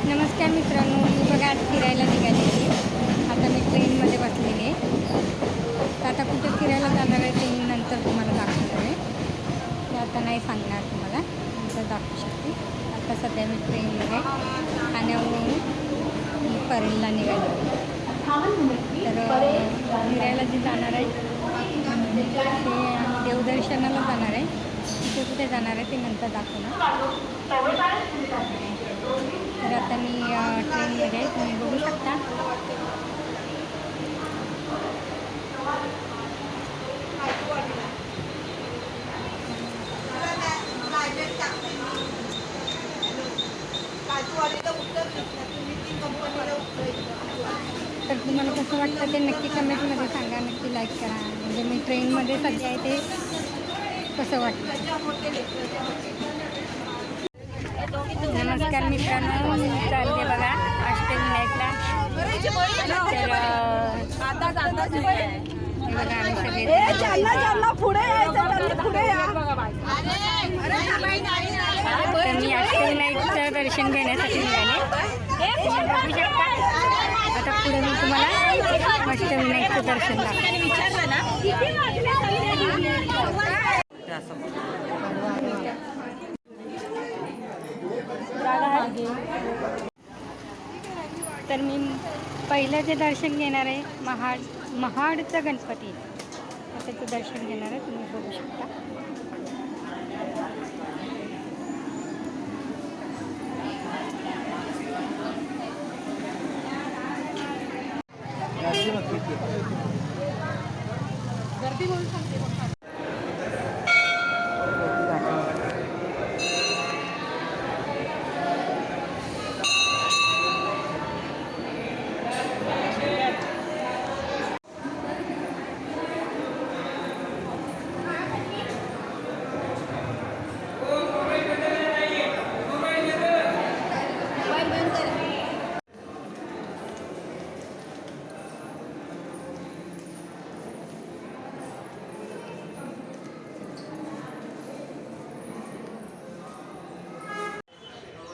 नमस्कार मित्रांनो, मी बघा आज फिरायला निघालेली आहे. आता मी ट्रेनमध्ये बसलेली आहे. तर आता कुठे फिरायला जाणार आहे ते मी नंतर तुम्हाला दाखवणार आहे. ते आता नाही सांगणार तुम्हाला, नंतर दाखवू शकते. आता सध्या मी ट्रेनमध्ये ठाण्यावरून मी परेलला निघाले. तर फिरायला जे जाणार आहे ते आम्ही देवदर्शनाला जाणार आहे. तिथे कुठे जाणार आहे ते नंतर दाखवणार. तर आता मी ट्रेनमध्ये तुम्ही बघू शकता. तर तुम्हाला कसं वाटतं ते नक्की कमेंटमध्ये सांगा, नक्की लाईक करा. म्हणजे मी ट्रेनमध्ये सध्या आहे ते कसं वाटतं. नमस्कार मित्रांनो, मी चालते बघा अष्टविनायकला. तर हे बघा आम्ही सगळे पुढे तर मी अष्टविनायकचं दर्शन घेण्यासाठी निघाले. बघू शकता. आता पुढे मी तुम्हाला अष्टविनायकचं दर्शन तर मी पहिलं जे दर्शन घेणार आहे महाडचं गणपती, त्याचं दर्शन घेणार आहे. तुम्ही बघू शकता. गर्दी म्हणून सांगते.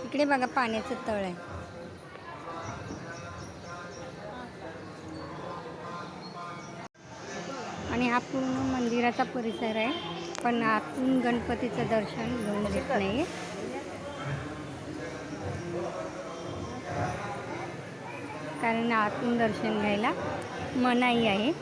इकडे बघा पाण्याचं तळ आहे. आणि हा पूर्ण मंदिराचा परिसर आहे, पण आतून गणपतीचं दर्शन घेऊन देत नाही. कारण आतून दर्शन घ्यायला मनाई आहे.